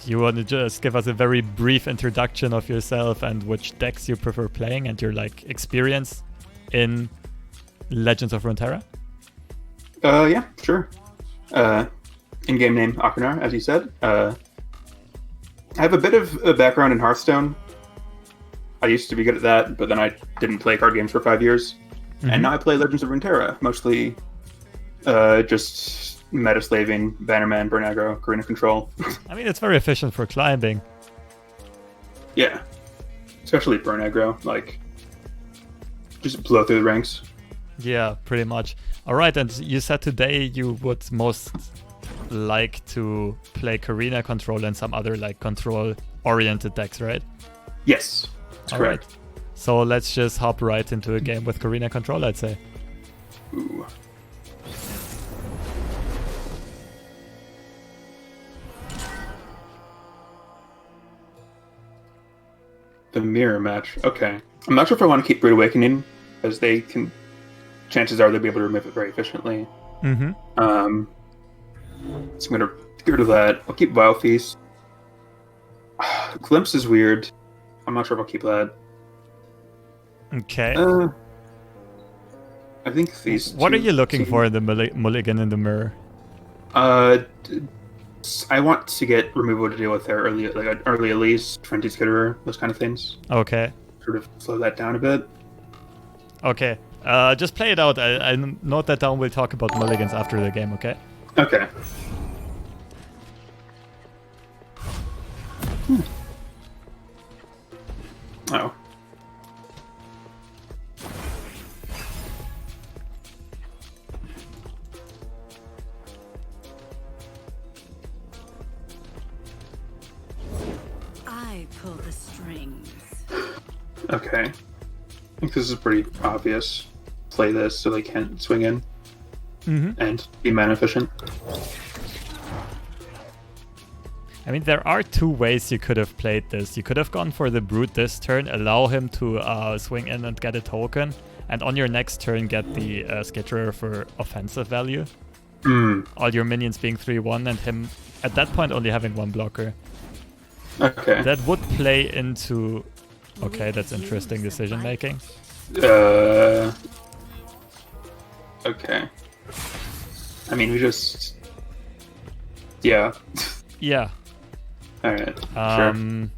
you want to just give us a very brief introduction of yourself and which decks you prefer playing and your like experience in Legends of Runeterra? Yeah, sure. In-game name Aachernar, as you said. I have a bit of a background in Hearthstone. I used to be good at that, but then I didn't play card games for 5 years. And now I play Legends of Runeterra, mostly just meta-slaving, Bannerman, Burn Aggro, Covina Control. I mean, it's very efficient for climbing. Yeah. Especially Burn Aggro, like, just blow through the ranks. Yeah, pretty much. All right, and you said today you would most like to play Covina Control and some other like control-oriented decks, right? Yes, that's correct. Right. So let's just hop right into a game with Covina Control, I'd say. Ooh. The mirror match. Okay. I'm not sure if I want to keep Brood Awakening, because they can. Chances are they'll be able to remove it very efficiently. So I'm gonna get rid of that. I'll keep Vile Feast. Glimpse is weird. I'm not sure if I'll keep that. Okay. I think these. What are you looking for in the mulligan in the mirror? I want to get removal to deal with their early, like an early Elise, Frenzy Skitterer, those kind of things. Okay. Sort of slow that down a bit. Okay. Just play it out. I note that down. We'll talk about mulligans after the game, okay? Okay. Oh. I pull the strings. Okay. I think this is pretty obvious. Play this so they can't swing in and be mana efficient. I mean, there are two ways you could have played this. You could have gone for the Brute this turn, allow him to swing in and get a token, and on your next turn get the Skitterer for offensive value. All your minions being 3-1 and him at that point only having one blocker. Okay. That would play into... Okay, that's interesting decision making. Okay. I mean, we just... Yeah. Yeah. Alright, sure.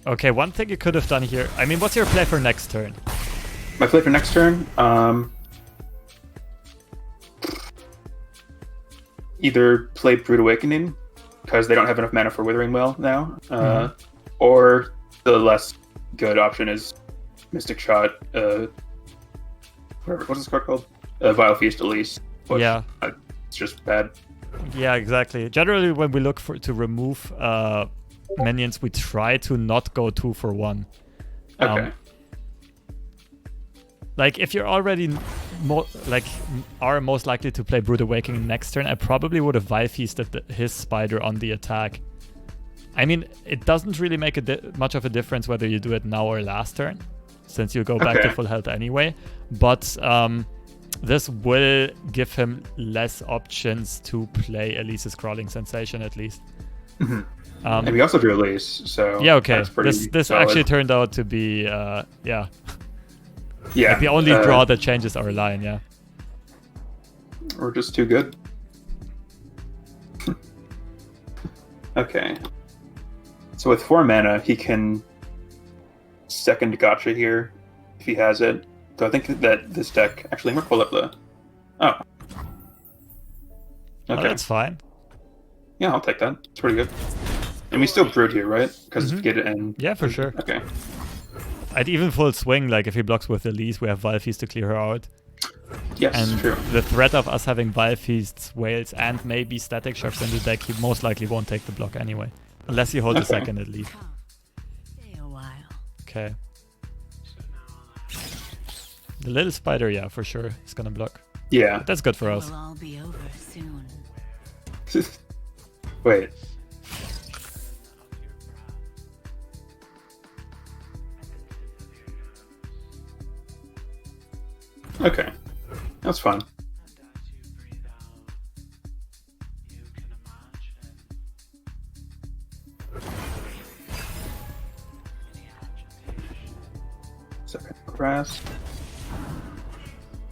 Okay, one thing you could have done here... I mean, what's your play for next turn? My play for next turn? Either play Brood Awakening, because they don't have enough mana for Withering Well now, or the less good option is Mystic Shot, what's this card called? Vile Feast Elise. Which, yeah. It's just bad. Yeah, exactly. Generally, when we look to remove minions, we try to not go 2 for 1. Okay. Like, if you're already are most likely to play Brood Awakening next turn, I probably would have Vile Feasted his Spider on the attack. I mean, it doesn't really make much of a difference whether you do it now or last turn, since you go back to full health anyway. But this will give him less options to play Elise's Crawling Sensation, at least. And we also drew Elise, so yeah, okay. That's pretty this solid. actually turned out to be, yeah. Yeah. Like the only draw that changes our line, yeah. We're just too good. Okay. So with 4 mana, he can second Gotcha here if he has it. So I think that this deck actually might pull up the. Oh. Okay. Oh, that's fine. Yeah, I'll take that. It's pretty good. And we still Brood here, right? Because get it in. Yeah, for sure. Okay. I'd even full swing, like if he blocks with Elise, we have Vile Feast to clear her out. Yes, and true. The threat of us having Vile Feasts, Whales, and maybe Static Shocks in the deck, he most likely won't take the block anyway. Unless you hold a second at least. Stay a while. Okay. The little spider, yeah, for sure, is gonna block. Yeah. That's good for us. It'll all be over soon. Wait. Okay. That's fine. grasp.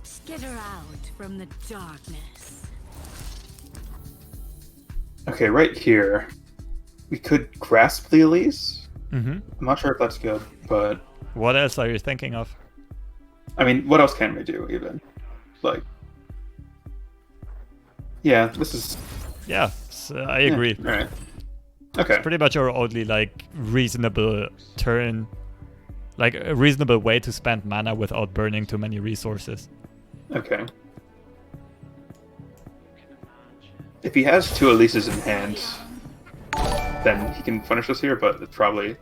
Skitter out from the darkness. Okay, right here. We could grasp the Elise. Mm-hmm. I'm not sure if that's good, but What else are you thinking of? I mean, what else can we do even? Like, yeah, this is. Yeah, so I agree. Yeah, all right. Okay. Pretty much our only like reasonable turn, like a reasonable way to spend mana without burning too many resources. Okay. If he has 2 Elises in hand, then he can punish us here, but it's probably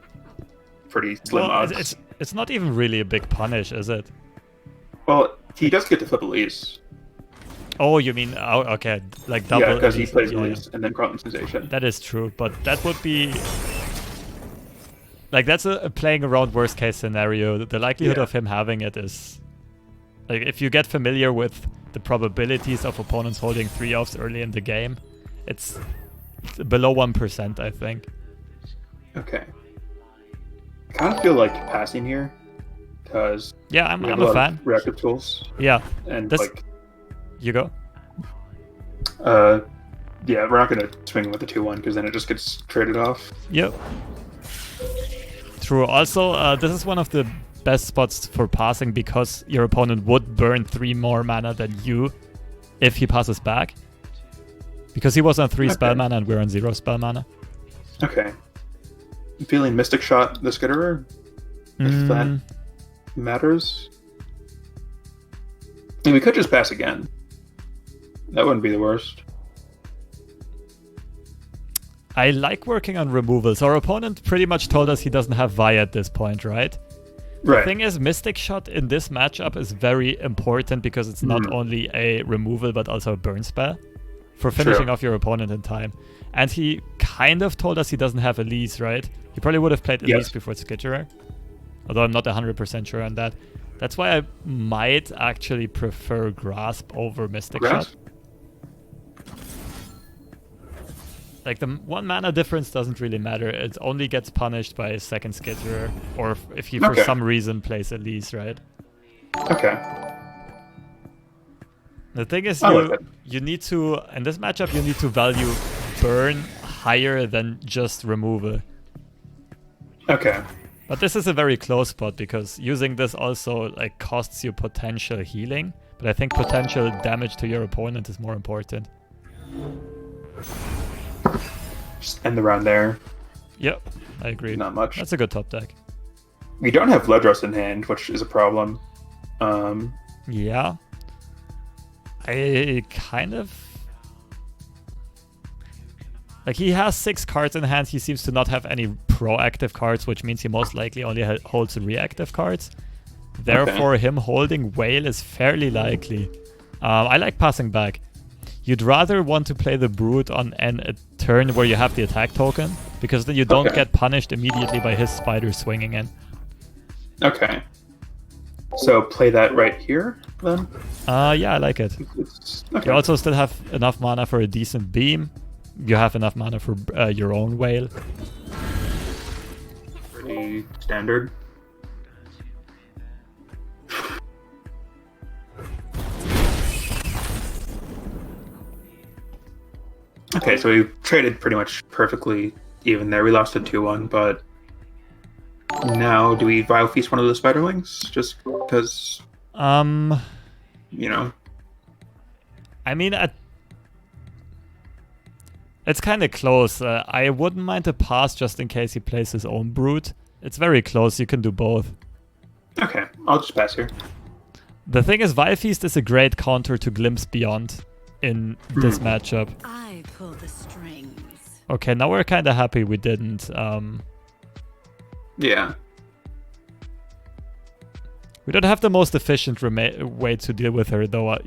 pretty slim Well, odds. it's not even really a big punish, is it? Well, he does get to flip Elise. Oh, you mean okay, like double? Yeah, because he Elise. plays Yeah, Elise and then Crown Sensation. that is true, but that would be like that's a playing around worst case scenario. The likelihood Yeah. of him having it is like if you get familiar with the probabilities of opponents holding 3-offs early in the game, it's below 1%, I think. Okay. I kind of feel like passing here, because Yeah, I'm we have a lot fan. of reactive tools, Yeah, and This- like, you go. yeah, we're not gonna swing with the 2-1 because then it just gets traded off. Yep. True. Also, this is one of the best spots for passing because your opponent would burn 3 more mana than you if he passes back. Because he was on 3 spell Okay. mana and we're on 0 spell mana. Okay. I'm feeling Mystic Shot the Skitterer, if that matters. And we could just pass again. That wouldn't be the worst. I like working on removals. Our opponent pretty much told us he doesn't have Vi at this point, right? Right. The thing is, Mystic Shot in this matchup is very important because it's not only a removal but also a burn spell for finishing off your opponent in time. And he kind of told us he doesn't have Elise, right? He probably would have played Elise Yes. before Skitterer. Although I'm not 100% sure on that. That's why I might actually prefer Grasp over Mystic Grasp? Shot. Like, the 1 mana difference doesn't really matter. It only gets punished by a second Skitterer, or if he for Okay. some reason plays Elise, right? Okay. The thing is, I like that. you need to, in this matchup, you need to value burn higher than just removal. Okay. But this is a very close spot because using this also like costs you potential healing. But I think potential damage to your opponent is more important. Just end the round there. Yep, I agree. Not much. That's a good top deck. We don't have Ledros in hand, which is a problem. Yeah. I kind of... Like, he has 6 cards in hand. He seems to not have any proactive cards, which means he most likely only holds reactive cards. Therefore, him holding Whale is fairly likely. I like passing back. You'd rather want to play the Brute on a turn where you have the attack token, because then you don't get punished immediately by his spider swinging in. Okay. So play that right here, then? Yeah, I like it. Okay. You also still have enough mana for a decent beam. You have enough mana for your own Whale. Pretty standard. Okay, so we traded pretty much perfectly even there. We lost a 2-1, but now do we Vile Feast one of the Spiderlings? Just because, you know? I mean, it's kind of close. I wouldn't mind a pass just in case he plays his own Brute. It's very close. You can do both. Okay, I'll just pass here. The thing is, Vile Feast is a great counter to Glimpse Beyond in this matchup. I pull the strings. Okay, now we're kind of happy we didn't. Yeah. We don't have the most efficient way to deal with her, though. I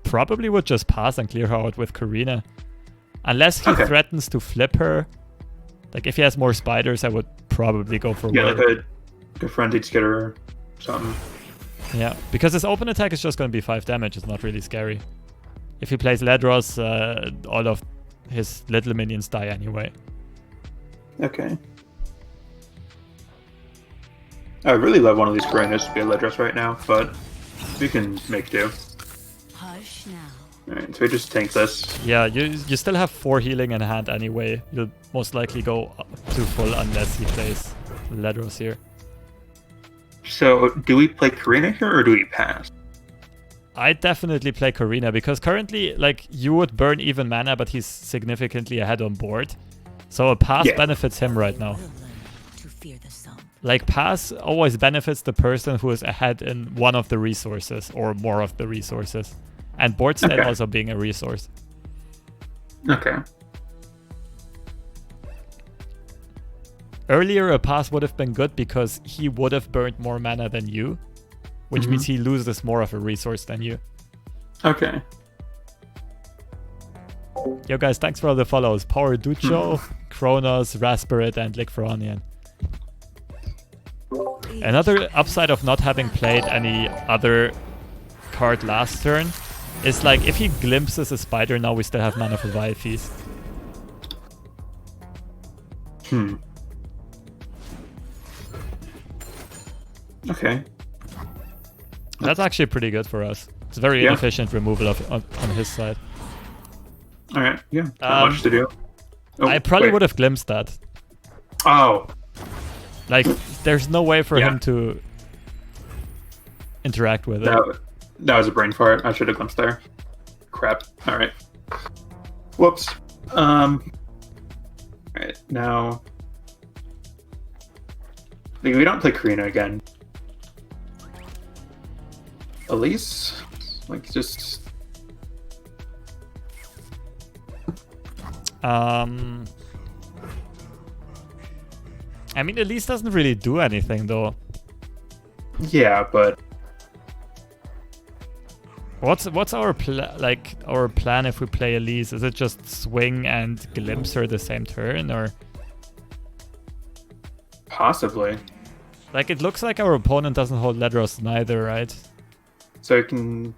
probably would just pass and clear her out with Covina. Unless he threatens to flip her. Like, if he has more spiders, I would probably go for Yeah, Whale. like a Frenzied Skitterer, something. Yeah, because his open attack is just going to be 5 damage. It's not really scary. If he plays Ledros, all of his little minions die anyway. Okay. I really love one of these Corinas to be a Ledros right now, but we can make do. Hush now. Alright, so we just tank this. Yeah, you still have 4 healing in hand anyway. You'll most likely go up to full unless he plays Ledros here. So, do we play Corina here, or do we pass? I definitely play Corina, because currently, like, you would burn even mana, but he's significantly ahead on board. So a pass benefits him right now. To fear the sump. Like, pass always benefits the person who is ahead in one of the resources, or more of the resources. And board state also being a resource. Okay. Earlier, a pass would have been good because he would have burned more mana than you, which means he loses more of a resource than you. Okay. Yo guys, thanks for all the follows. Power Ducho, Kronos, Rasperit, and Lickfronian. Another upside of not having played any other card last turn is, like, if he glimpses a spider now, we still have mana for Vi Feast. Okay. That's actually pretty good for us. It's very inefficient removal on his side. Alright, yeah. Not much to do. Oh, I probably would have glimpsed that. Oh. Like, there's no way for him to interact with it. That was a brain fart. I should have glimpsed there. Crap. Alright. Whoops. Alright, now... Like, we don't play Corina again. Elise? Like, just... I mean, Elise doesn't really do anything, though. Yeah, but... What's our plan if we play Elise? Is it just swing and glimpse her the same turn, or...? Possibly. Like, it looks like our opponent doesn't hold Ledros neither, right? So it can...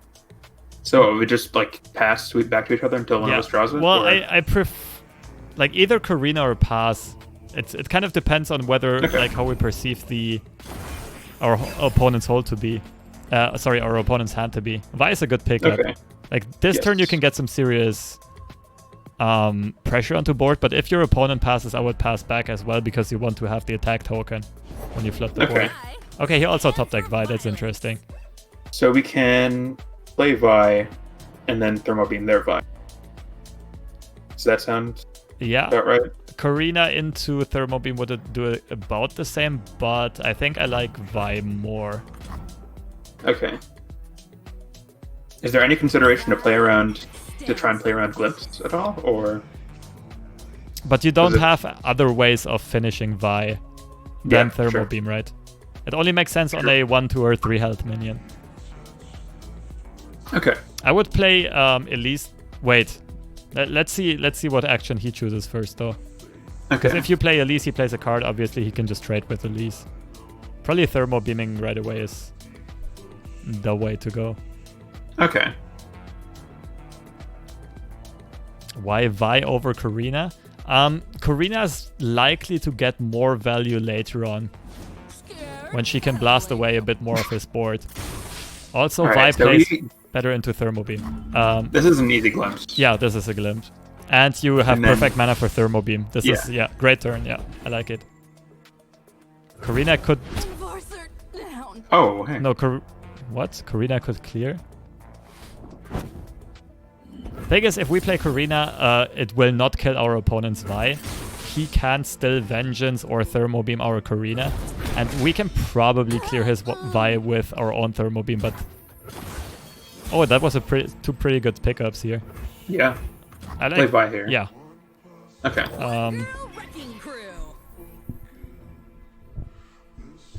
So we just, like, pass, sweep back to each other until one of us draws it? Well, or... I prefer... Like, either Corina or pass. It kind of depends on whether, like, how we perceive our opponent's hold to be. Sorry, our opponent's hand to be. Vi is a good pickup. Okay. Like, this turn you can get some serious pressure onto board, but if your opponent passes, I would pass back as well, because you want to have the attack token when you flip the board. Okay, he also top deck Vi, that's interesting. So we can play Vi and then Thermo Beam their Vi. Does that sound about right? Corina into Thermo Beam would do about the same, but I think I like Vi more. Okay. Is there any consideration to try and play around Glimpse at all, or? But you don't have other ways of finishing Vi than Thermo Beam, right? It only makes sense on a 1, 2, or 3 health minion. Okay. I would play Elise. Wait, let's see what action he chooses first, though. Because if you play Elise, he plays a card. Obviously, he can just trade with Elise. Probably Thermo Beaming right away is the way to go. Okay. Why Vi over Corina? Corina is likely to get more value later on when she can blast away a bit more of his board. Also, Vi plays better into Thermo Beam. This is an easy glimpse. Yeah, this is a glimpse. And you have perfect mana for Thermo Beam. This is, great turn. Yeah, I like it. Corina could... Oh, hey. No, what? Corina could clear? Thing is, if we play Corina, it will not kill our opponent's Vi. He can still Vengeance or Thermo Beam our Corina, and we can probably clear his Vi with our own Thermo Beam, but... Oh, that was two pretty good pickups here. Yeah. I like... Play Vi here. Yeah. Okay.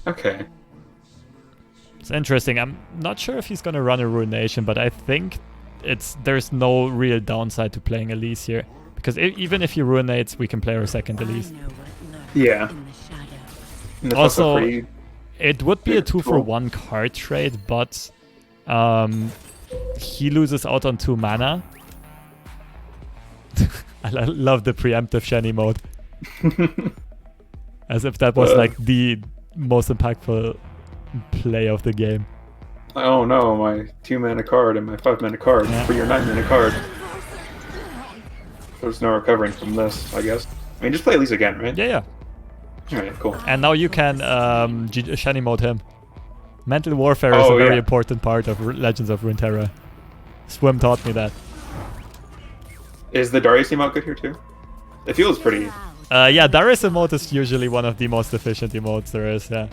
Okay. It's interesting. I'm not sure if he's gonna run a Ruination, but I think there's no real downside to playing Elise here. Because even if he Ruinates, we can play our second Elise. Yeah. Also, it would be a 2-for-1 card trade, but he loses out on 2 mana. I love the preemptive Shani mode. As if that was like the most impactful play of the game. Oh no, my 2-mana card and my 5-mana card for your 9-mana card. There's no recovering from this, I guess. I mean, just play Elise again, right? Yeah. Alright, cool. And now you can Shiny mode him. Mental warfare is a very important part of Legends of Runeterra. Swim taught me that. Is the Darius emote good here too? It feels pretty... Yeah, Darius emote is usually one of the most efficient emotes there is, yeah.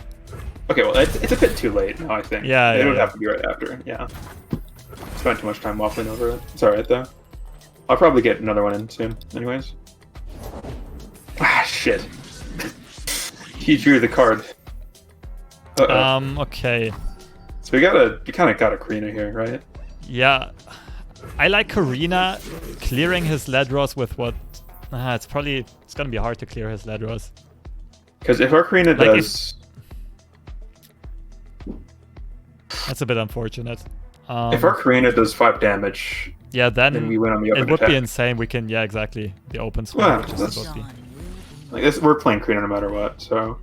Okay, well, it's a bit too late now, I think. Yeah, it would yeah. have to be right after, yeah. Spent too much time waffling over it. It's alright, though. I'll probably get another one in soon, anyways. Ah, shit. He drew the card. Uh-oh. Okay. So we kind of got a Karina here, right? Yeah. I like Karina clearing his Ledros with what... it's gonna be hard to clear his Ledros. Because if our Karina does... That's a bit unfortunate. If our Karina does 5 damage, yeah, then we win on the open it would attack. be insane. We can, yeah, exactly. The open swing, Well, which is that's- supposed to be. Like this, we're playing Karina no matter what, so...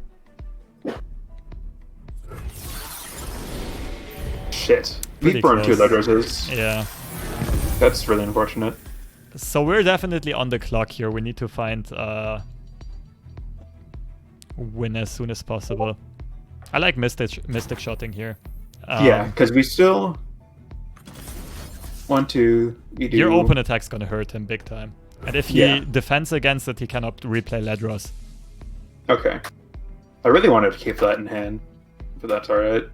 Shit. We Pretty burned 2 close. Ledroses. Yeah. That's really unfortunate. So we're definitely on the clock here. We need to find win as soon as possible. I like Mystic Shotting here. Yeah, because we still want to... Your open attack's gonna hurt him big time. And if he defends against it, he cannot replay Ledros. Okay. I really wanted to keep that in hand, but that's alright.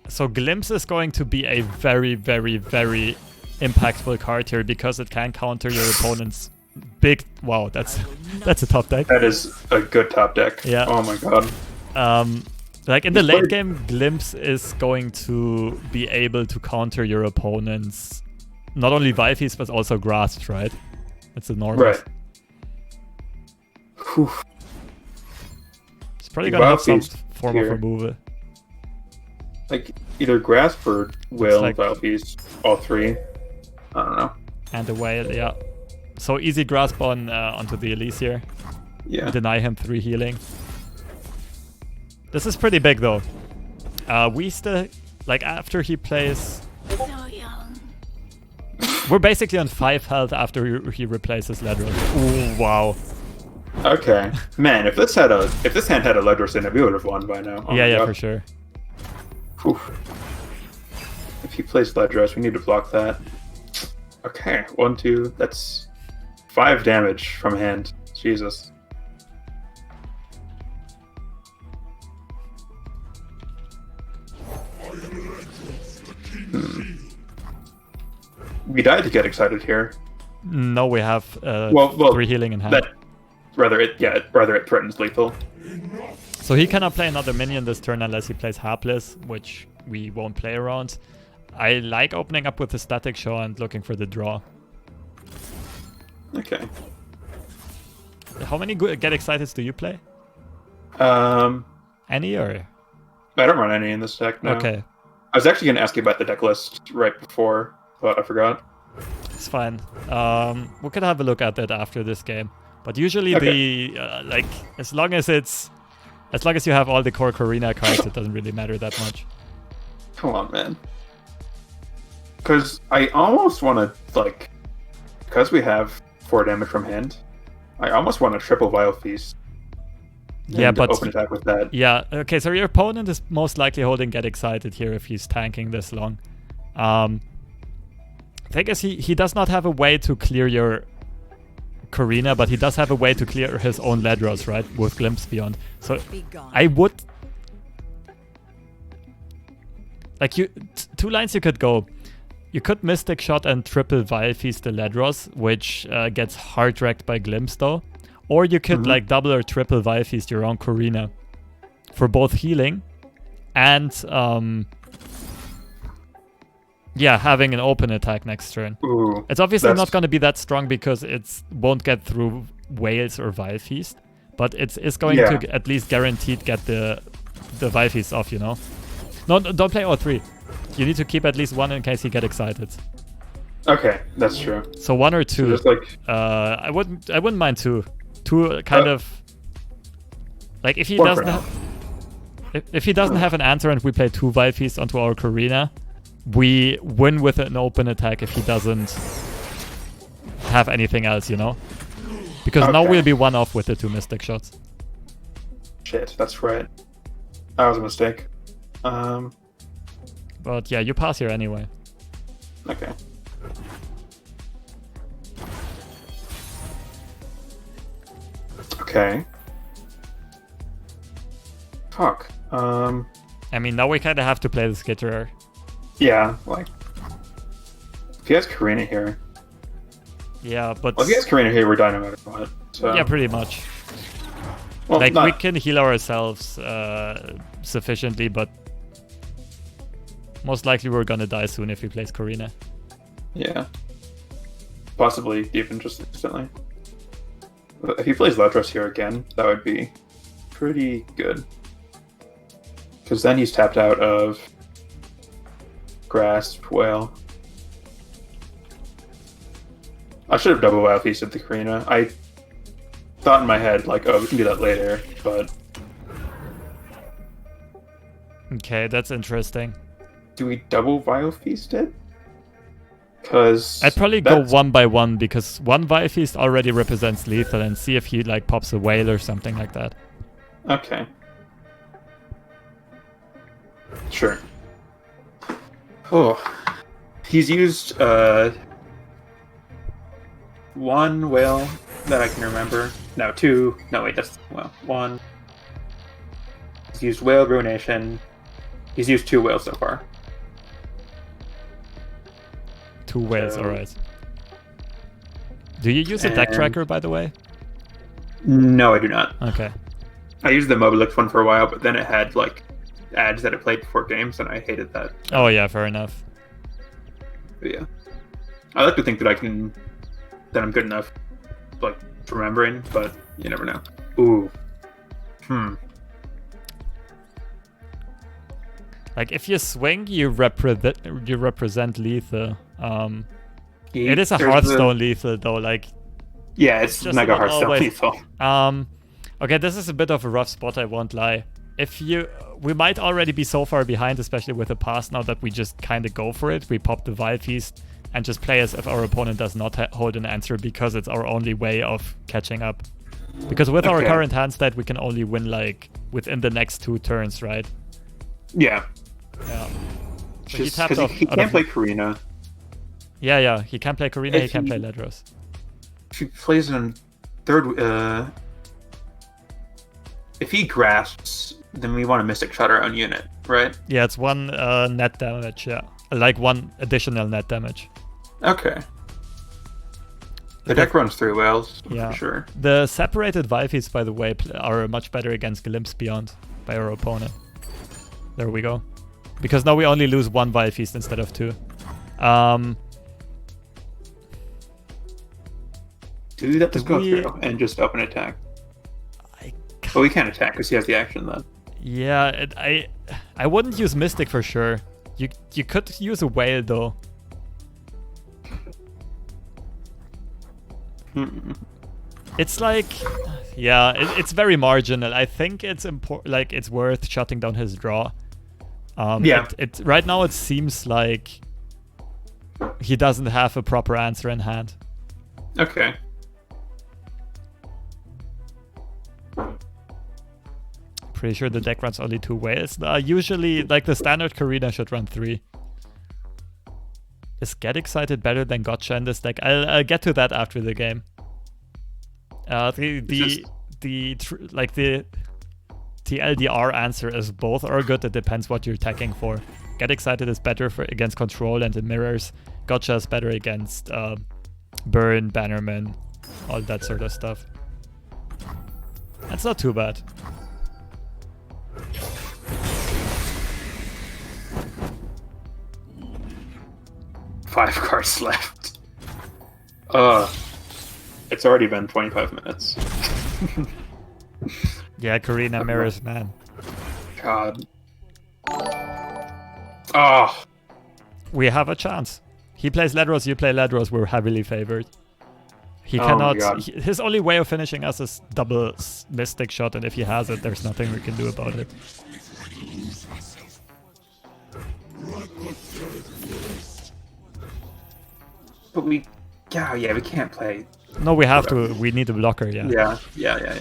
So Glimpse is going to be a very, very, very impactful card here because it can counter your opponent's big... Wow, that's a top deck. That is a good top deck. Yeah. Oh my god. Like in the late game, Glimpse is going to be able to counter your opponent's not only Viphys but also Grasps, right? It's enormous. Right. Whew. It's probably gonna have some Viphys form of removal. Like either Grasp or Will, like- Vilephies, all 3. I don't know. And the Whale, yeah. So easy Grasp on onto the Elise here. Yeah. Deny him 3 healing. This is pretty big though. We still, like after he plays... So young. We're basically on 5 health after he replaces Ledros. Ooh, wow. Okay. Man, if this hand had a Ledros in it, we would have won by now. Oh my Yeah, god. for sure. Whew. If he plays Ledros, we need to block that. Okay, 1, 2. That's 5 damage from hand. Jesus. We died to get excited here. No, we have Well, 3 healing in hand. That rather it threatens lethal. So he cannot play another minion this turn unless he plays Hapless, which we won't play around. I like opening up with the Static Show and looking for the draw. Okay. How many Get Exciteds do you play? Any or? I don't run any in this deck. No. Okay, I was actually going to ask you about the deck list right before, but I forgot. it's fine. We could have a look at that after this game. But usually the like as long as you have all the core Karina cards, it doesn't really matter that much. Come on, man. Because I almost want to, like, because we have 4 damage from hand, I almost want to triple Vile Feast. Yeah, but open attack with that. yeah, okay. So your opponent is most likely holding Get Excited here if he's tanking this long. Thing is, he does not have a way to clear your Karina, but he does have a way to clear his own Ledros, right? With Glimpse Beyond. So Be gone. I would... Like, 2 lines you could go. You could Mystic Shot and triple Vile Feast the Ledros, which gets hard wrecked by Glimpse, though. Or you could, like, double or triple Vile Feast your own Karina for both healing and, yeah, having an open attack next turn. Ooh, It's obviously that's- not going to be that strong because it won't get through Whales or Vile Feast, but it's going to at least guaranteed get the Vile Feast off, you know? No, don't play all 3. You need to keep at least 1 in case you get excited. Okay, that's true. So 1 or 2. So just like, I wouldn't mind 2 two kind of like if he One doesn't for now. if he doesn't have an answer and we play 2 Vial Feast onto our Covina, we win with an open attack if he doesn't have anything else, you know? Because now Okay. we'll be one off with the 2 Mystic Shots. Shit, that's right. That was a mistake. But yeah, you pass here anyway. Okay. Okay. Fuck. I mean, now we kind of have to play the Skitterer. Yeah, like... If he has Karina here... Yeah, but... Well, if he has Karina here, we're done no matter what. So... yeah, pretty much. Well, Like, not- we can heal ourselves sufficiently, but... most likely we're gonna die soon if he plays Karina. Yeah. Possibly even just instantly. But if he plays Latros here again, that would be pretty good. Because then he's tapped out of Grasp, Whale. I should have double Wild Feasted the Karina. I thought in my head, like, oh, we can do that later, but Okay, that's interesting. do we double Wild Feast it? Because I'd probably go 1 by 1 because 1 Vial Feast already represents lethal and see if he like pops a whale or something like that. Okay. Sure. Oh. He's used one whale that I can remember. No, 2. No, wait, that's well, 1. He's used whale ruination. He's used 2 whales so far. 2 whales, So- alright. Do you use a deck And- tracker, by the way? No, I do not. Okay. I used the Mobilix one for a while, but then it had like ads that it played before games, and I hated that. Oh yeah, fair enough. But yeah, I like to think that I'm good enough, like remembering, but you never know. Ooh, Like if you swing, you represent lethal. He- It is a there's Hearthstone lethal though. Like Yeah, it's just Mega not Hearthstone always- lethal. okay, this is a bit of a rough spot. I won't lie. We might already be so far behind, especially with the pass now, that we just kind of go for it. We pop the Vial Feast and just play as if our opponent does not hold an answer because it's our only way of catching up. Because with our Okay. current hand stat, we can only win like within the next 2 turns, right? Yeah, Yeah. So just tapped because off he out can't of- play Karina. Yeah. He can play Karina, he If can he- play Ledros. If he plays in third, if he grasps, then we want to Mystic Shot our own unit, right? Yeah, it's 1 net damage, yeah. Like 1 additional net damage. Okay. The deck runs 3 whales, Yeah. for sure. The separated Vial Feasts, by the way, are much better against Glimpse Beyond by our opponent. There we go. Because now we only lose 1 Vial Feast instead of 2. Do that, just Do go we- through and just open attack. I But we can't attack because he has the action then. Yeah, I wouldn't use Mystic for sure. You could use a whale though. It's like, yeah, it's very marginal. I think it's like it's worth shutting down his draw. Yeah. It right now it seems like he doesn't have a proper answer in hand. Okay. Pretty sure the deck runs only 2 whales. Usually, like the standard Karina should run 3. Is Get Excited better than Gotcha in this deck? I'll get to that after the game. The TLDR answer is both are good. It depends what you're attacking for. Get Excited is better against control and it mirrors. Gotcha is better against burn, bannerman, all that sort of stuff. That's not too bad. Five cards left. It's already been 25 minutes. Yeah, Karina mirrors, man. God. Oh, We have a chance. He plays Ledros, you play Ledros, we're heavily favored. He Oh my cannot. God. His only way of finishing us is double Mystic Shot, and if he has it, there's nothing we can do about it. But we can't play. No, we have to. We need a blocker, yeah. Yeah.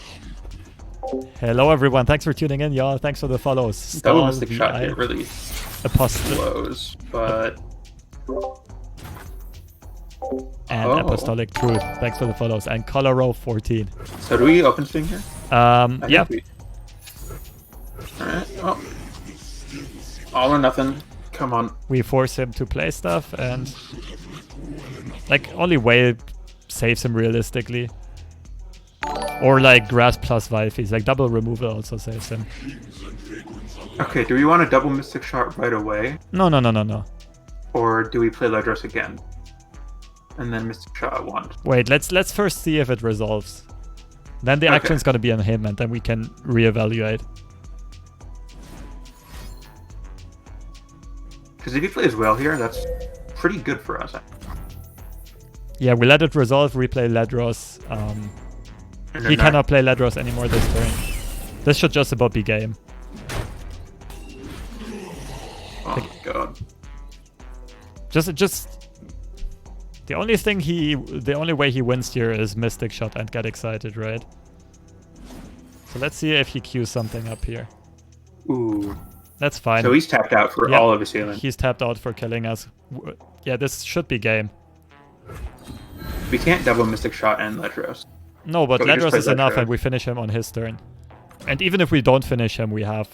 Hello, everyone. Thanks for tuning in, y'all. Thanks for the follows. Double Stall Mystic Shot VI, here really Apostle blows, but and Apostolic Truth. Thanks for the follows. And Coloro14. so do we open swing here? Yeah. Alright, well. All or nothing. Come on. We force him to play stuff, and like only way saves him realistically. Or like Grasp plus Vife. Like double removal also saves him. Okay, do we want a double Mystic Shot right away? No. Or do we play Ledros again? And then Mystic Shot one. Wait, let's first see if it resolves. Then the action's gonna be on him, and then we can reevaluate. Because if he plays well here, that's pretty good for us. Yeah, we let it resolve, replay Ledros. And then He cannot play Ledros anymore this turn. This should just about be game. Oh my god. Just the only way he wins here is Mystic Shot and get excited, right? So let's see if he queues something up here. Ooh. That's fine. So he's tapped out for all of his healing. He's tapped out for killing us. Yeah, this should be game. We can't double Mystic Shot and Ledros. No, but So we just Ledros play is enough, Ledros. and we finish him on his turn. And even if we don't finish him, we have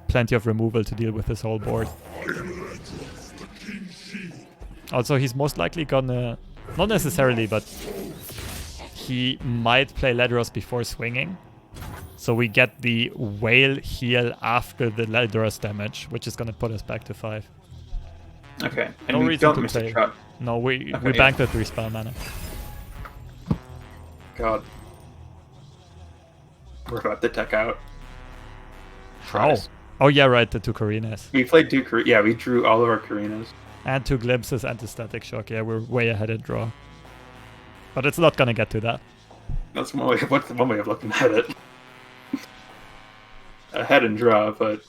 plenty of removal to deal with this whole board. Also, he's most likely gonna... Not necessarily, but he might play Ledros before swinging. So we get the Whale heal after the Ledros damage, which is gonna put us back to 5. Okay, and No we reason don't to Mystic play. Shot. No, we Okay, banked the 3 spell mana. God. We're about to tech out. How? Oh yeah, right, the 2 Corinas. We played yeah, we drew all of our Karinas. And 2 Glimpses and the Static Shock. Yeah, we're way ahead in draw. But it's not gonna get to that. That's what's one way of looking at it. Ahead in draw, but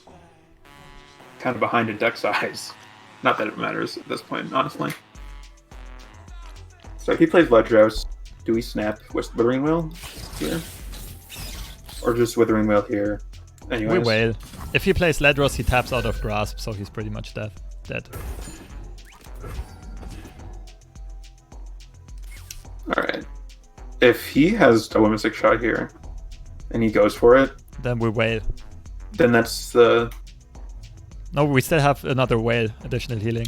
kind of behind in deck size. Not that it matters at this point, honestly. So if he plays Ledros, do we snap Withering Will here? Or just Withering Will here? Anyways. We whale. If he plays Ledros, he taps out of Grasp, so he's pretty much dead. Alright. If he has double Mystic Shot here, and he goes for it, Then we whale. then that's the... No, we still have another whale, additional healing.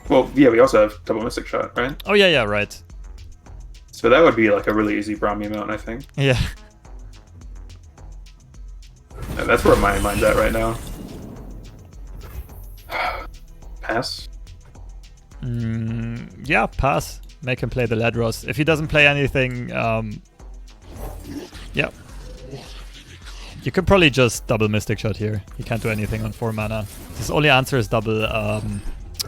Well, yeah, we also have double Mystic Shot, right? Oh yeah, right. So that would be like a really easy Brahmi mount, I think. Yeah. Yeah, that's where my mind's at right now. Pass? Yeah, pass. Make him play the Ledros. If he doesn't play anything, yeah. You can probably just double Mystic Shot here. He can't do anything on 4 mana. His only answer is double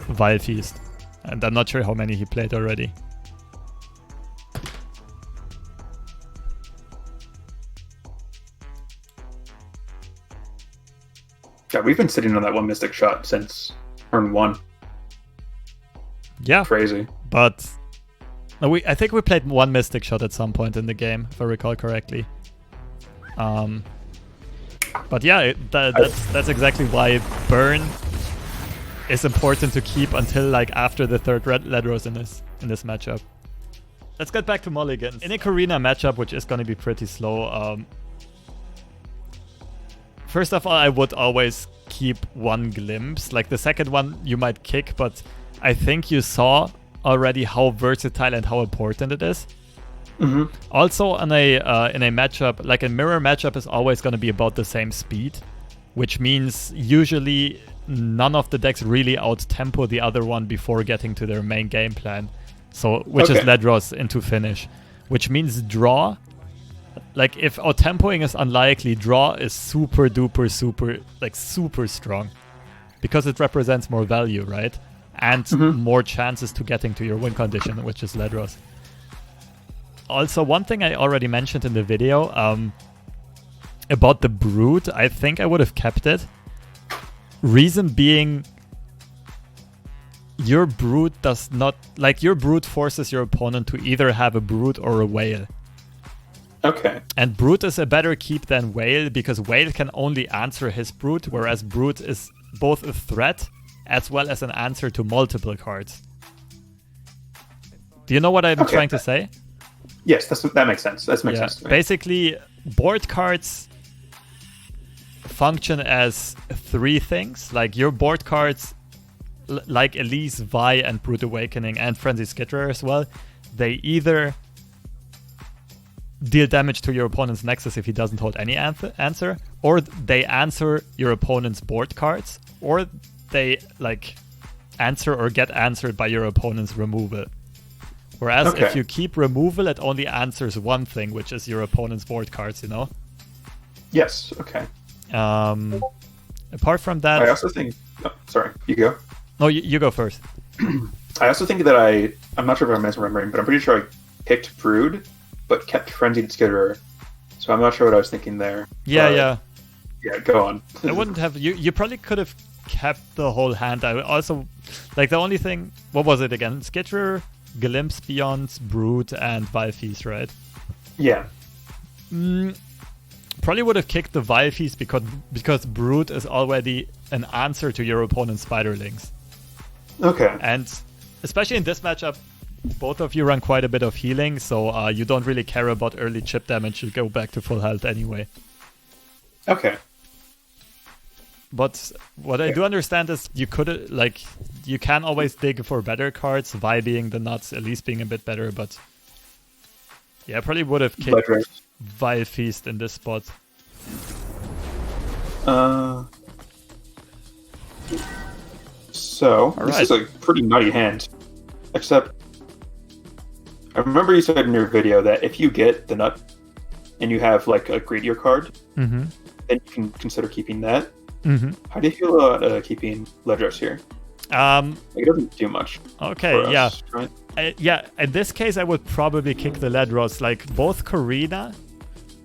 Vile Feast. And I'm not sure how many he played already. Yeah, we've been sitting on that one Mystic Shot since turn 1. Yeah, Crazy. but no, I think we played 1 Mystic Shot at some point in the game, if I recall correctly. But yeah, that's exactly why Burn is important to keep until like after the 3rd red Ledros in this matchup. Let's get back to mulligans. In a Covina matchup, which is going to be pretty slow, first of all, I would always keep 1 Glimpse. Like the second one you might kick, but I think you saw already how versatile and how important it is. Mm-hmm. Also, in a matchup, like a mirror matchup is always going to be about the same speed, which means usually none of the decks really out-tempo the other one before getting to their main game plan. So, which is Ledros into finish, which means draw. Like if out-tempoing is unlikely, draw is super strong because it represents more value, right? And more chances to getting to your win condition, which is Ledros. Also, one thing I already mentioned in the video about the Brood, I think I would have kept it. Reason being, your Brood does not... Like, your Brood forces your opponent to either have a Brood or a Whale. Okay. And Brood is a better keep than Whale, because Whale can only answer his Brood, whereas Brood is both a threat as well as an answer to multiple cards. Do you know what I'm trying to say? Yes, that makes sense. That makes sense to me. Basically, board cards function as three things. Like, your board cards, like Elise, Vi, and Brood Awakening, and Frenzy Skitterer as well, they either deal damage to your opponent's Nexus if he doesn't hold any answer, or they answer your opponent's board cards, or they like answer or get answered by your opponent's removal. Whereas if you keep removal, it only answers one thing, which is your opponent's board cards, you know? Yes, okay. Apart from that... I also think... Oh, sorry, you go. No, you go first. I also think that I'm not sure if I'm misremembering, but I'm pretty sure I picked Brood, but kept Frenzied Skitterer. So I'm not sure what I was thinking there. Yeah. Yeah, go on. I wouldn't have... You probably could have kept the whole hand. I also... Like, the only thing... What was it again? Skitterer, Glimpse Beyond, Brood, and Vilefeast, right? Yeah. Probably would have kicked the Vilefeast because Brood is already an answer to your opponent's Spiderlings. Okay. And especially in this matchup, both of you run quite a bit of healing, so you don't really care about early chip damage. You go back to full health anyway. Okay. But what I do understand is you can always dig for better cards, Vi being the nuts, Elise being a bit better, but yeah, I probably would have kicked Vilefeast in this spot. So, this is a pretty nutty hand. Except, I remember you said in your video that if you get the nut and you have like a Greedier card, then you can consider keeping that. How do you feel about keeping Ledros here? It doesn't do much. Okay, yeah. Us, right? In this case, I would probably kick the Ledros. Like, both Covina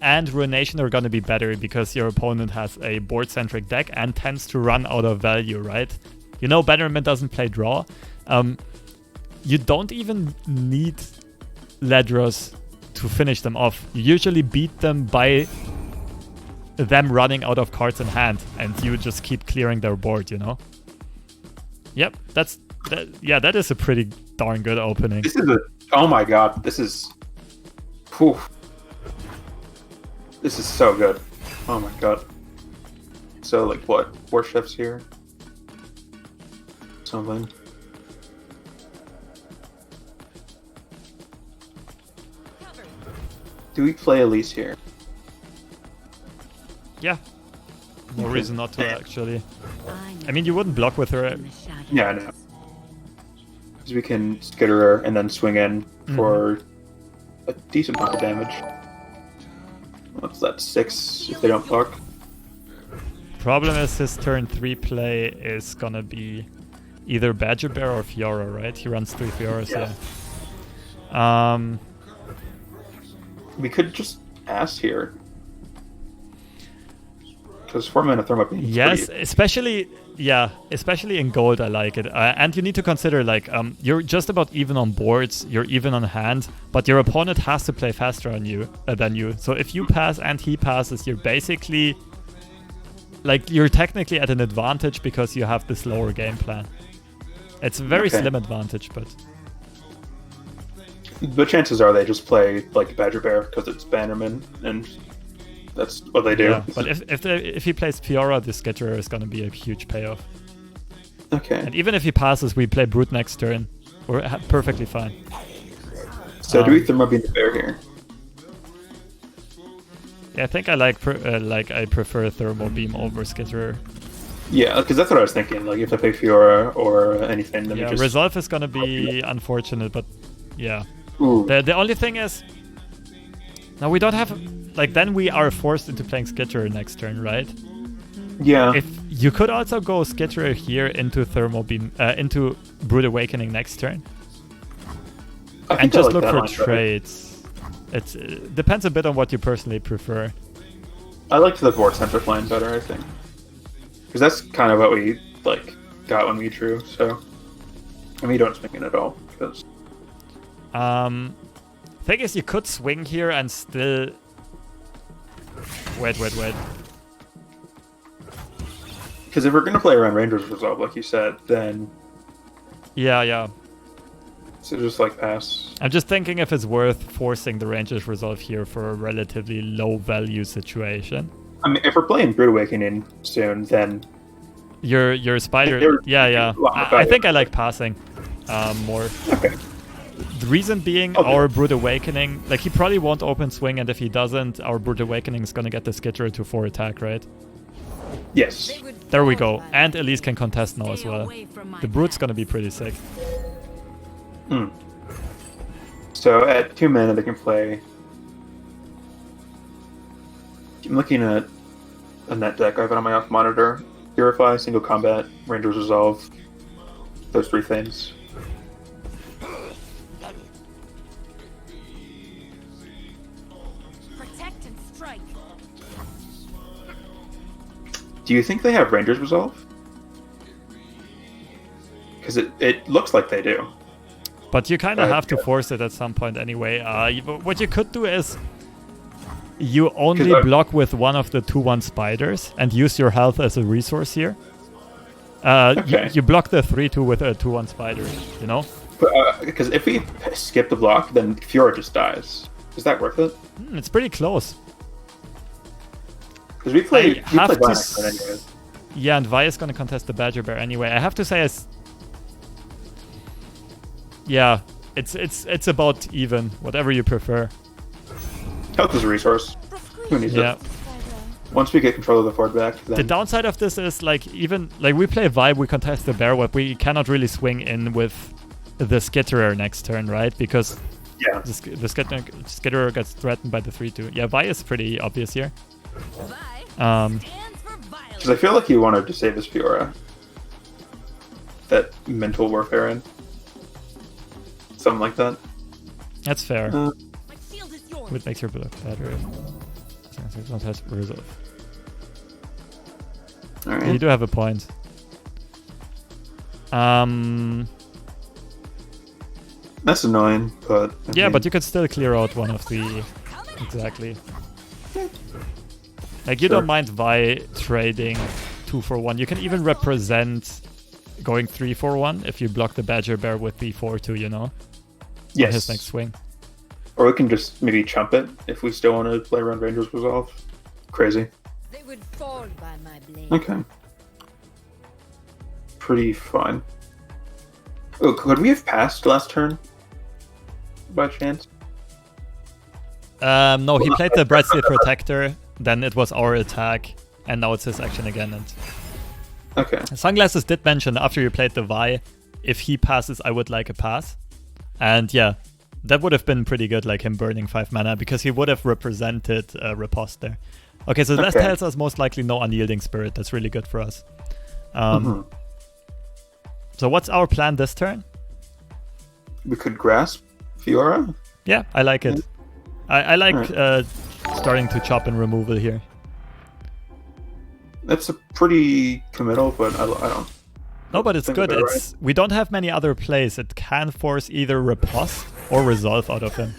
and Ruination are going to be better because your opponent has a board-centric deck and tends to run out of value, right? You know, Bannerman doesn't play draw. You don't even need Ledros to finish them off. You usually beat them by them running out of cards in hand, and you just keep clearing their board, you know? Yep, that is a pretty darn good opening. Oh my god, this is... Whew. This is so good. Oh my god. So, like, what? 4 shifts here? Something. Do we play Elise here? Yeah. No reason not to, actually. I mean, you wouldn't block with her. Yeah, I know. Because we can skitter her and then swing in for a decent amount of damage. What's that, 6 if they don't block? Problem is his turn 3 play is gonna be either Badger Bear or Fiora, right? He runs 3 Fioras, yeah. We could just pass here. Because 4 mana Thermo Beam. Yes, especially in gold, I like it. And you need to consider, like, you're just about even on boards, you're even on hand, but your opponent has to play faster on you than you. So if you pass and he passes, you're basically, like, you're technically at an advantage because you have this lower game plan. It's a very slim advantage, but... The chances are they just play, like, Badger Bear because it's Bannerman, and... That's what they do. Yeah, but if he plays Fiora, the Skitterer is going to be a huge payoff. Okay. And even if he passes, we play Brute next turn. We're perfectly fine. So do we Thermo Beam the Bear here? Yeah, I think I I prefer Thermo Beam over Skitterer. Yeah, because that's what I was thinking. Like, if I play Fiora or anything, then we just... Resolve is going to be unfortunate, but yeah. Ooh. The only thing is... Now, we don't have... Like, then we are forced into playing Skitterer next turn, right? Yeah. If you could also go Skitterer here into Thermal Beam, into Brood Awakening next turn. And just look for trades. It depends a bit on what you personally prefer. I liked the Vortex line better, I think. Because that's kind of what we like got when we drew, so... I mean, you don't swing in at all, because... Thing is, you could swing here and still... Wait. Because if we're going to play around Ranger's Resolve, like you said, then... Yeah. So just like pass. I'm just thinking if it's worth forcing the Ranger's Resolve here for a relatively low value situation. I mean, if we're playing Brood Awakening soon, then... Your spider... Yeah. I think I like passing more. Okay. The reason being, our Brood Awakening... Like, he probably won't open swing, and if he doesn't, our Brood Awakening is gonna get the Skitterer to 4 attack, right? Yes. There we go. And Elise can contest now as well. The Brood's gonna be pretty sick. So at 2 mana, they can play... I'm looking at a net deck. I have it on my off monitor. Purify, Single Combat, Ranger's Resolve. Those 3 things. Protect and strike. Do you think they have Ranger's Resolve? Because it looks like they do. But you kind of have to force it at some point anyway. What you could do is you only block with one of the 2/1 spiders and use your health as a resource here. You block the 3/2 with a 2/1 spider, you know? Because if we skip the block, then Fiora just dies. Is that worth it? It's pretty close. Because we play Black anyway. Yeah, and Vi is going to contest the Badger Bear anyway. I have to say, yeah, it's about even, whatever you prefer. Health is a resource. Who needs it? Once we get control of the Ford back, then... The downside of this is, like, even... Like, we play Vibe, we contest the Bear Whip. We cannot really swing in with the Skitterer next turn, right? Because the Skitterer gets threatened by the 3/2. Yeah, Vi is pretty obvious here. Because I feel like you wanted to save this Fiora. That mental warfare in. Something like that. That's fair. What makes your block better? Don't have resolve. Alright. You do have a point. That's annoying, but... I mean, but you could still clear out one of the... Exactly. Like, you don't mind Vi trading 2 for 1. You can even represent going 3 for 1 if you block the Badger Bear with the 4/2, you know? Yes. On his next swing. Or we can just maybe chump it if we still want to play around Ranger's Resolve. Crazy. They would fall by my blade. Okay. Pretty fun. Oh, could we have passed last turn? By chance? No, he played the Bradstreet Protector, then it was our attack, and now it's his action again. And okay. Sunglasses did mention after you played the Vi, if he passes, I would like a pass. And yeah, that would have been pretty good, like him burning 5 mana, because he would have represented Riposte there. Okay, so that tells us most likely no Unyielding Spirit. That's really good for us. So what's our plan this turn? We could grasp Fiora? Yeah, I like it. I like starting to chop and removal here. That's a pretty committal, but I don't... No, but it's good. We don't have many other plays. It can force either Riposte or Resolve out of him.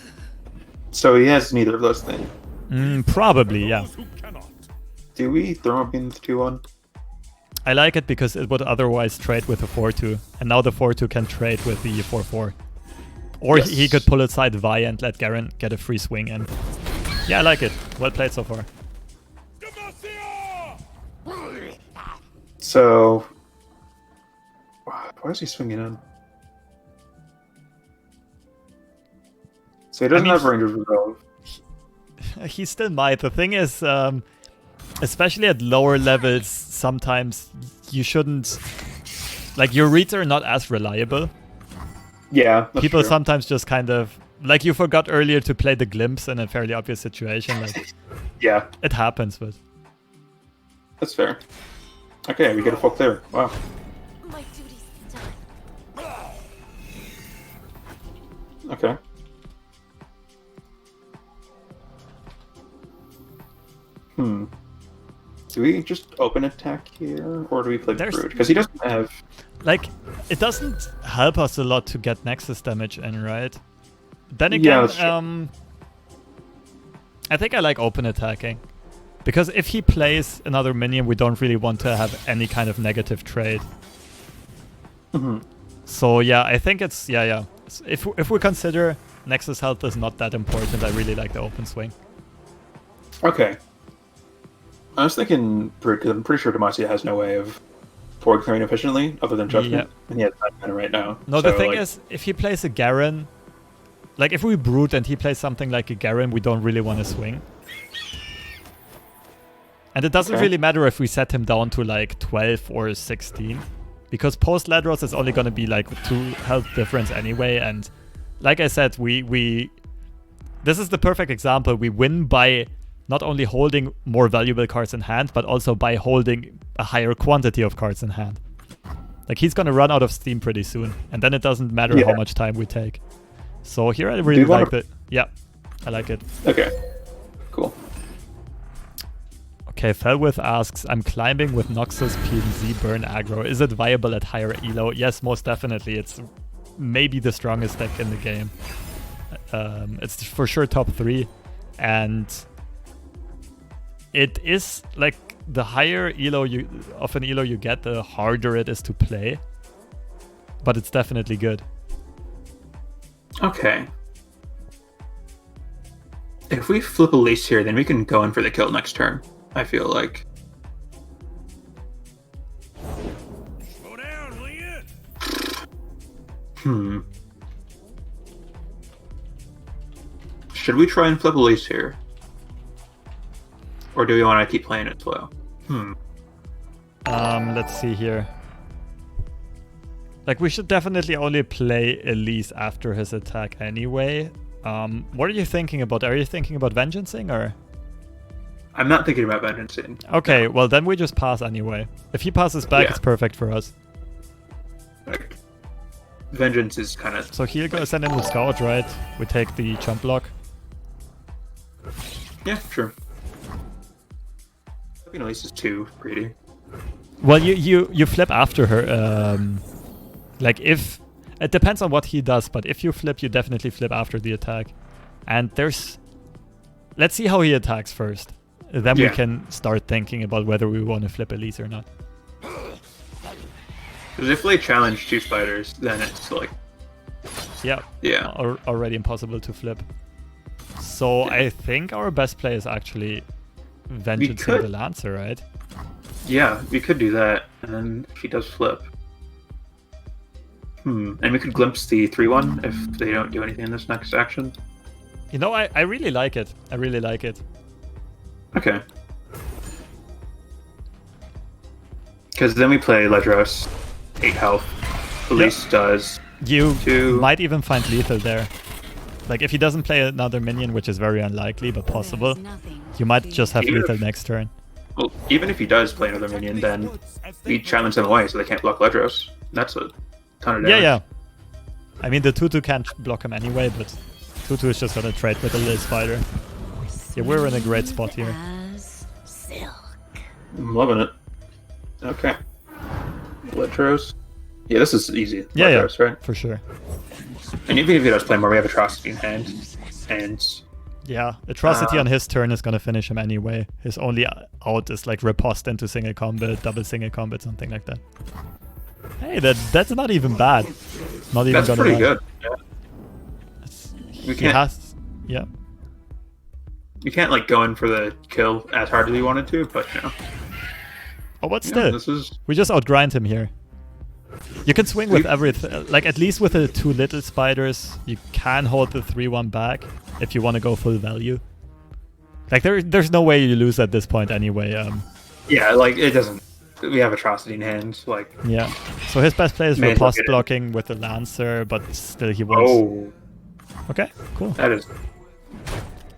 So he has neither of those things. Probably, yeah. Do we throw him in the 2/1? I like it because it would otherwise trade with a 4/2. And now the 4/2 can trade with the 4/4. Or he could pull aside Vi and let Garen get a free swing in. Yeah, I like it. Well played so far. So... Why is he swinging in? So he doesn't have Ranger's Resolve. He still might. The thing is, especially at lower levels, sometimes you shouldn't... Like, your reads are not as reliable. Yeah, People true. sometimes just kind of... Like, you forgot earlier to play the Glimpse in a fairly obvious situation. Like, yeah. It happens, but... That's fair. Okay, we get a full clear. Wow. My duty's done. Okay. Do we just open attack here, or do we play There's- Brood? Because he doesn't have. Like, it doesn't help us a lot to get Nexus damage in, right? Then Yeah, again, that's true. I think I like open attacking. Because if he plays another minion, we don't really want to have any kind of negative trade. So yeah, I think it's... Yeah. If we consider Nexus health is not that important, I really like the open swing. Okay. I was thinking Brood, because I'm pretty sure Demacia has no way of forward clearing efficiently, other than Judgment. Yeah. And he has that mana right now. No, the So, thing like, is, if he plays a Garen... Like, if we Brood and he plays something like a Garen, we don't really want to swing. And it doesn't Okay. really matter if we set him down to like 12 or 16. Because post Ladros is only going to be like 2 health difference anyway. And like I said, we this is the perfect example. We win by not only holding more valuable cards in hand, but also by holding a higher quantity of cards in hand. Like, he's going to run out of steam pretty soon. And then it doesn't matter how much time we take. So here I really like it. Yeah, I like it. Okay. Cool. Okay, Felwith asks, I'm climbing with Noxus, PNZ, Burn Aggro. Is it viable at higher elo? Yes, most definitely. It's maybe the strongest deck in the game. It's for sure top 3. And it is like the higher elo of an elo you get, the harder it is to play. But it's definitely good. Okay. If we flip Elise here, then we can go in for the kill next turn, I feel like. Slow down, will you? Should we try and flip Elise here? Or do we want to keep playing it slow? Let's see here. Like, we should definitely only play Elise after his attack anyway. What are you thinking about? Are you thinking about Vengeancing or? I'm not thinking about Vengeancing. Okay, well then we just pass anyway. If he passes back, Yeah. it's perfect for us. Like, Vengeance is kind of... So here go send in the Scout, right? We take the jump block. Yeah, sure. I mean, Elise is too greedy. Well, you flip after her. Like, if... It depends on what he does, but if you flip, you definitely flip after the attack. And there's... Let's see how he attacks first. Then we Yeah. can start thinking about whether we want to flip Elise or not. Because if they challenge 2 spiders, then it's like... Yeah. Yeah. Already impossible to flip. So I think our best play is actually Vengeance could- the Lancer, right? Yeah, we could do that, and then she does flip. And we could glimpse the 3-1 if they don't do anything in this next action. You know, I really like it. I really like it. Okay. Because then we play Ledros, 8 health. Elise does. You 2. might even find lethal there. Like, if he doesn't play another minion, which is very unlikely, but possible, you might just have Even lethal if- next turn. Well, even if he does play another minion, then we challenge them away so they can't block Ledros. That's a ton of damage. Yeah. I mean, the 2-2 can't block him anyway, but 2-2 is just gonna trade with a little spider. Yeah, we're in a great spot here. As silk. I'm loving it. Okay. Ledros. Yeah, this is easy. Yeah, Ledros, right? for sure. And even if he does play more, we have Atrocity in hand. And Yeah, Atrocity on his turn is gonna finish him anyway. His only out is like riposte into single combat, double single combat, something like that. Hey, that's not even bad. Not even that's gonna pretty lie. good. Yeah. He can't- has, yeah. You can't like go in for the kill as hard as you wanted to, but you know. Oh, but Yeah, still, this is we just outgrind him here. You can swing with everything. Like, at least with the 2 little spiders, you can hold the 3-1 back if you want to go full value. Like, there's no way you lose at this point anyway. yeah, like it doesn't. We have Atrocity in hand, like Yeah. So his best play is Man, riposte look at it. blocking with the Lancer, but still he wins. oh, Okay, cool. that is.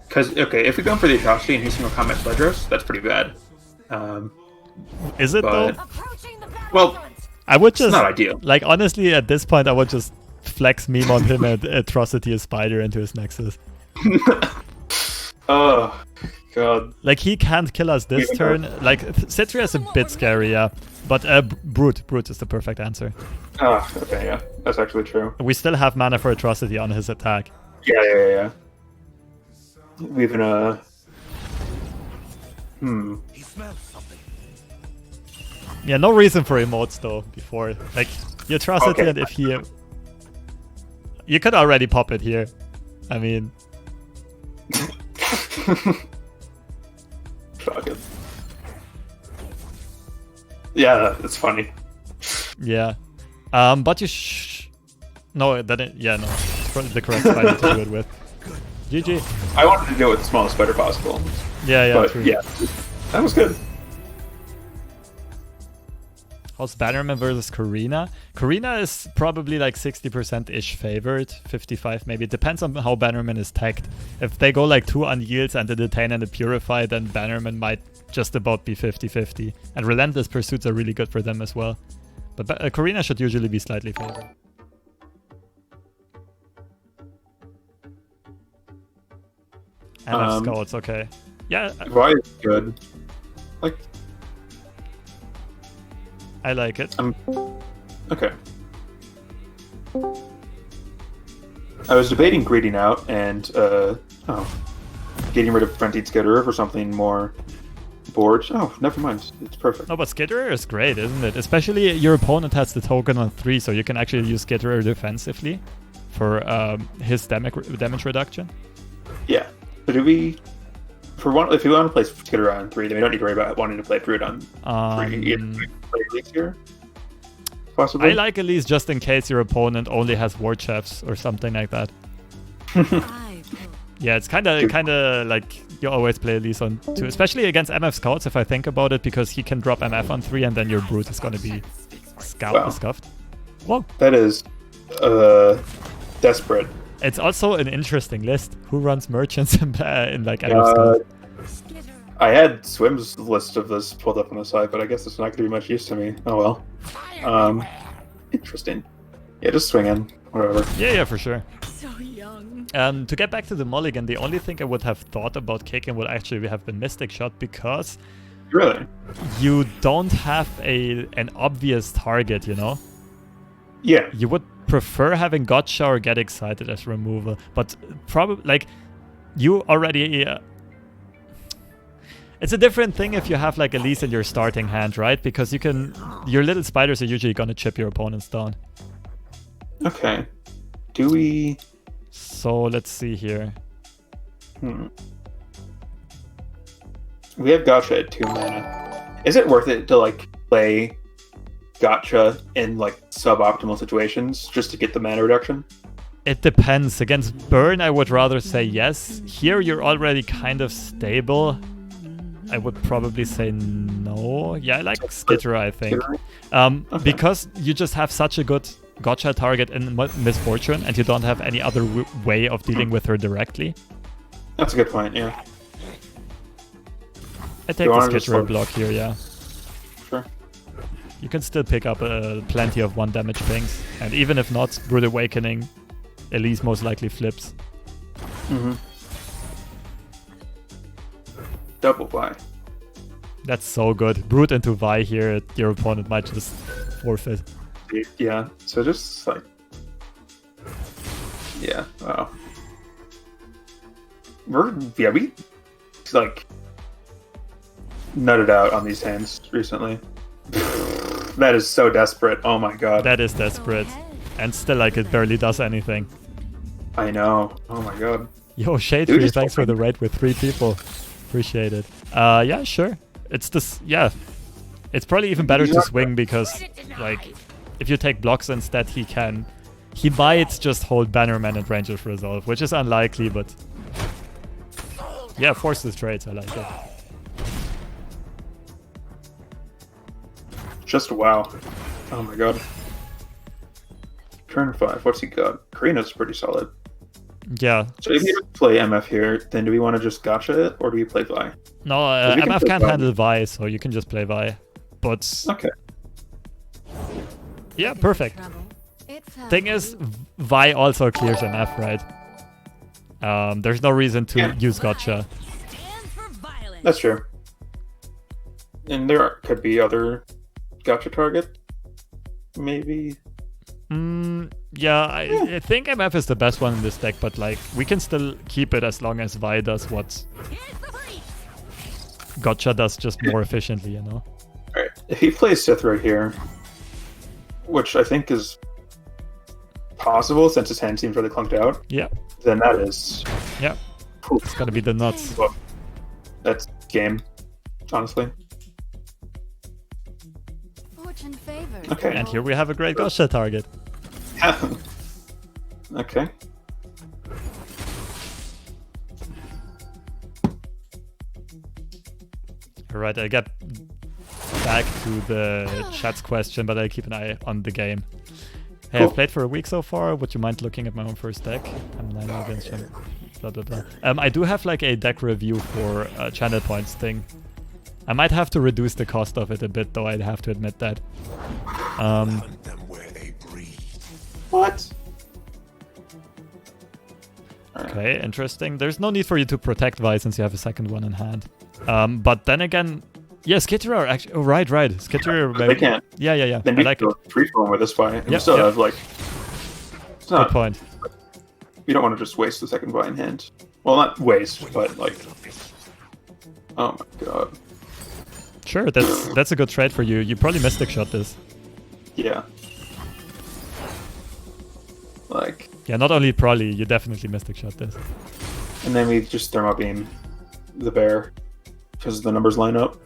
Because okay, if we go in for the Atrocity and he's single combat Ledros, that's pretty bad. Is it but- though? Approaching the Well, battlefront. I would it's just not ideal. like, honestly, at this point I would just flex meme on him and Atrocity a spider into his Nexus. Oh, God. Like, he can't kill us this turn. Like, Citria is a bit scary, yeah. But Brute is the perfect answer. Oh, okay, yeah. That's actually true. We still have mana for Atrocity on his attack. Yeah. We even, He smells something. Yeah, no reason for emotes, though, before. Like, the Atrocity, Okay. and if he... You could already pop it here. I mean... Fuck it. Yeah, it's funny. Yeah. But you No, that yeah, no. It's probably the correct spider to do it with. GG. I wanted to do it with the smallest spider possible. Yeah, but true. yeah, that was good. How's Bannerman versus Covina? Covina is probably like 60%-ish favored, 55 maybe. It depends on how Bannerman is tagged. If they go like 2 on yields and the Detain and the Purify, then Bannerman might just about be 50-50. And Relentless Pursuits are really good for them as well. But Covina should usually be slightly favored. And Scouts, okay. Yeah, Why is good? Like, I like it. Okay. I was debating greeting out and getting rid of Frenzied Skitterer for something more board. Oh, never mind. It's perfect. No, but Skitterer is great, isn't it? Especially your opponent has the token on 3, so you can actually use Skitterer defensively for his damage reduction. Yeah. So do we... if we want to play Skitterer on 3, then we don't need to worry about wanting to play Brood on 3. Either play Elise here? Possibly? I like Elise just in case your opponent only has War Chefs or something like that. Yeah, it's kind of like you always play Elise on 2, especially against MF Scouts if I think about it, because he can drop MF on 3 and then your Brute is going to be scuffed. Whoa. That is desperate. It's also an interesting list. Who runs merchants in like MF Scouts? I had Swim's list of this pulled up on the side, but I guess it's not going to be much use to me. Oh well. Interesting. Yeah, just swing in. Whatever. Yeah, for sure. So young. To get back to the mulligan, the only thing I would have thought about kicking would actually have been Mystic Shot, because Really? you don't have an obvious target, you know? Yeah. You would prefer having Gotcha or Get Excited as removal, but probably, like, you already... it's a different thing if you have, like, Elise in your starting hand, right? Because you can... your little spiders are usually gonna chip your opponents down. Okay. Do we... So, let's see here. We have Gotcha at 2 mana. Is it worth it to, like, play Gotcha in, like, suboptimal situations just to get the mana reduction? It depends. Against Burn, I would rather say yes. Here, you're already kind of stable. I would probably say no. Yeah, I like Skitterer, I think. Okay. Because you just have such a good Gotcha target in Misfortune, and you don't have any other way of dealing with her directly. That's a good point, yeah. I take the Skitterer block here, yeah. Sure. You can still pick up plenty of 1 damage pings, and even if not, Brood Awakening, Elise most likely flips. Double Vi. That's so good. Brood into Vi here, your opponent might just forfeit. Yeah, so just, like... yeah, wow. We, like, nutted out on these hands recently. That is so desperate. Oh my god. That is desperate. And still, like, it barely does anything. I know. Oh my god. Yo, Shade Dude, Tree, just thanks for the open. raid with 3 people. Appreciate it. Yeah, sure. It's this, yeah. It's probably even better to swing because, like, if you take blocks instead, he might just hold Bannerman and Range of Resolve, which is unlikely, but yeah, force the trades, I like it. Just wow. Oh my god. Turn 5. What's he got? Karina's pretty solid. Yeah. So if you play MF here, then do we want to just gotcha it, or do we play Vi? No, we can MF play can't Vi. handle Vi, so you can just play Vi. But Okay. yeah, perfect. Thing is, Vi also clears MF, right? There's no reason to Yeah. use gotcha. Stand for violence. That's true. And there could be other gotcha target. Maybe. Yeah, I think MF is the best one in this deck, but like we can still keep it as long as Vi does what Here's the breach. gotcha does, just more efficiently, you know? Alright. If he plays Sith right here, which I think is possible since his hand seems really clunked out, Yeah, then that is. yeah. Oof, It's gonna be the nuts. well, that's game, honestly. Fortune favors. Okay. And here we have a great gotcha target. Okay. Alright, I get back to the chat's question, but I keep an eye on the game. Hey, Cool. I've played for a week so far. Would you mind looking at my own first deck? I'm 9 against him. Blah blah blah. I do have like a deck review for channel points thing. I might have to reduce the cost of it a bit, though. I'd have to admit that. Hunt them where they breed. What? Okay, interesting. There's no need for you to protect Vi since you have a second one in hand. But then again, yeah, Skitterer actually. Oh, right. Skitterer. They can't. Yeah. Then I we like can it. go free form with this fight. We Yep, still yep. have like. It's Good not. point. We don't want to just waste the second fight in hand. Well, not waste, but like. Oh my god. Sure, that's a good trade for you. You probably Mystic Shot this. Yeah. Like, Yeah, not only probably, you definitely Mystic Shot this. and then we just Thermo Beam the bear because the numbers line up.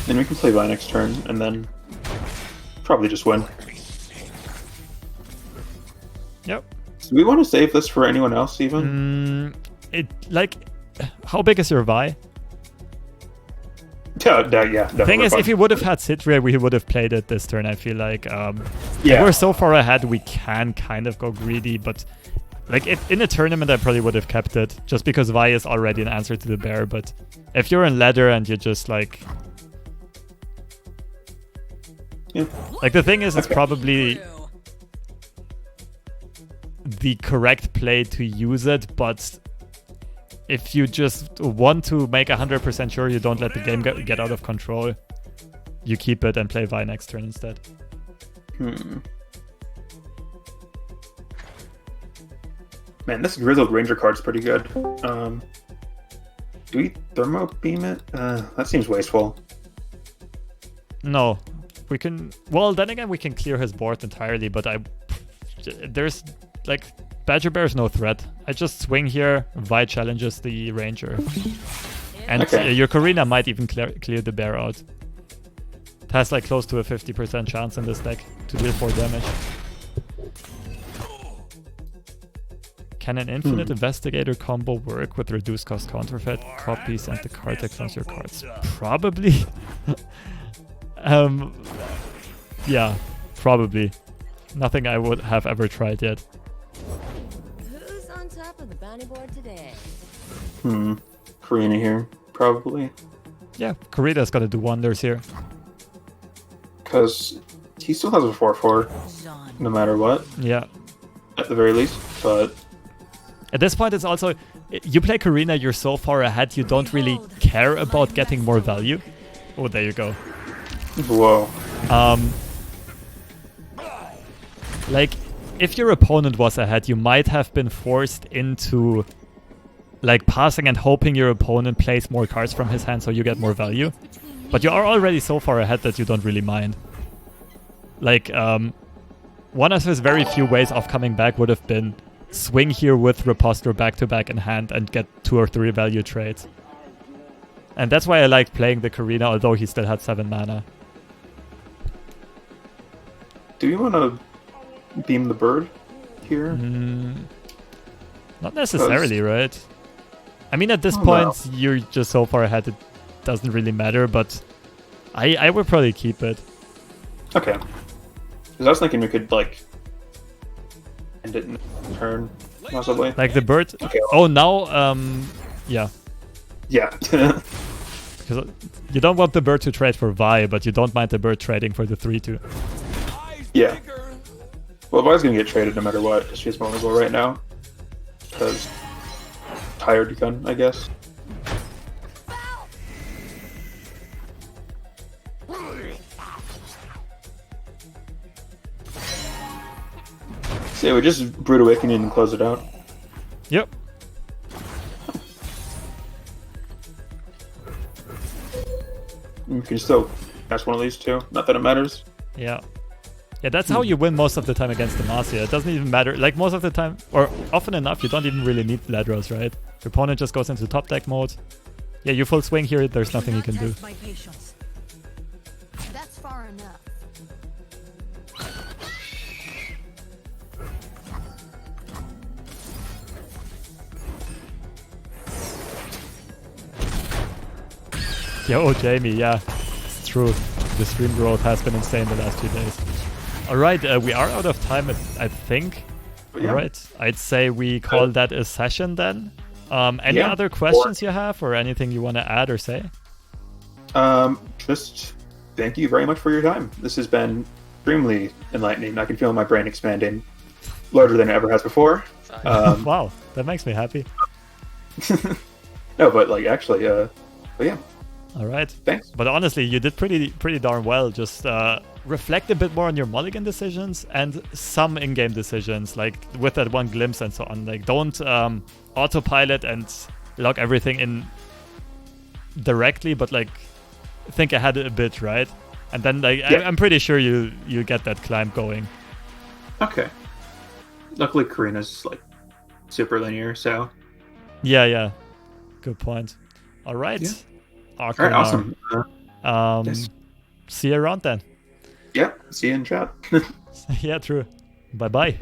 Then we can play by next turn and then probably just win. Yep. Do we want to save this for anyone else even? How big is your Vi? Yeah, The thing is, if he would have had Citria, we would have played it this turn. I feel like yeah, we're so far ahead, we can kind of go greedy, but like if in a tournament, I probably would have kept it just because Vi is already an answer to the bear. But if you're in ladder and you're just like the thing is, it's Okay. probably the correct play to use it, but if you just want to make 100% sure you don't let the game get out of control, you keep it and play Vi next turn instead. Man, this Grizzled Ranger card's pretty good. Do we Thermo Beam it? That seems wasteful. No, we can. Well, then again, we can clear his board entirely, but there's like Badger Bear is no threat. I just swing here. Vi challenges the Ranger, and Okay. your Covina might even clear the bear out. It has like close to a 50% chance in this deck to deal 4 damage. Can an Infinite Investigator combo work with reduced cost counterfeit copies and the card that clones your cards? Probably. Yeah, probably. Nothing I would have ever tried yet. Who's on top of the bounty board today? Karina here, probably. Yeah, Corrida's gonna do wonders here. Because he still has a 4-4, no matter what, Yeah. at the very least. But At this point, it's also... You play Karina, you're so far ahead, you don't really care about getting more value. Oh, there you go. whoa. Like, if your opponent was ahead, you might have been forced into like passing and hoping your opponent plays more cards from his hand so you get more value. But you are already so far ahead that you don't really mind. Like, one of his very few ways of coming back would have been swing here with Repostor back-to-back in hand and get 2 or 3 value trades. And that's why I liked playing the Karina, although he still had 7 mana. Do you want to beam the bird here? Not necessarily, right? I mean, at this Oh, point, you're just so far ahead, it doesn't really matter, but I would probably keep it. Okay. Because I was thinking we could, like, end it in a turn, possibly. Like the bird... Okay. Oh, now, yeah. Yeah. Because you don't want the bird to trade for Vi, but you don't mind the bird trading for the 3-2. Yeah. Well, Vi's going to get traded no matter what, because she's vulnerable right now. Because hired gun, I guess. So yeah, we just Brood Awakening and close it out. Yep. You can still cast one of these two. Not that it matters. Yeah. Yeah, that's how you win most of the time against the Demacia. It doesn't even matter. Like, most of the time, or often enough, you don't even really need Ledros, right? Your opponent just goes into top deck mode. Yeah, you full swing here, there's nothing you can do. My patience. That's far enough. Yo, Jamie, yeah, it's true. The stream growth has been insane the last 2 days. Alright, we are out of time, I think. Yeah. Alright, I'd say we call that a session then. Any Yeah. other questions you have or anything you want to add or say? Just thank you very much for your time. This has been extremely enlightening. I can feel my brain expanding larger than it ever has before. Wow, that makes me happy. No, but like actually, but yeah, Alright. thanks. But honestly, you did pretty darn well. Just reflect a bit more on your mulligan decisions and some in-game decisions, like with that one glimpse and so on. Like, don't autopilot and log everything in directly, but like think ahead a bit, right? And then like Yeah. I'm pretty sure you get that climb going. Okay. Luckily, Karina's like super linear, so Yeah. Good point. Alright. Yeah. Aachernar. all right, awesome. Yes. See you around then. Yeah, see you in chat. Yeah, true. Bye bye.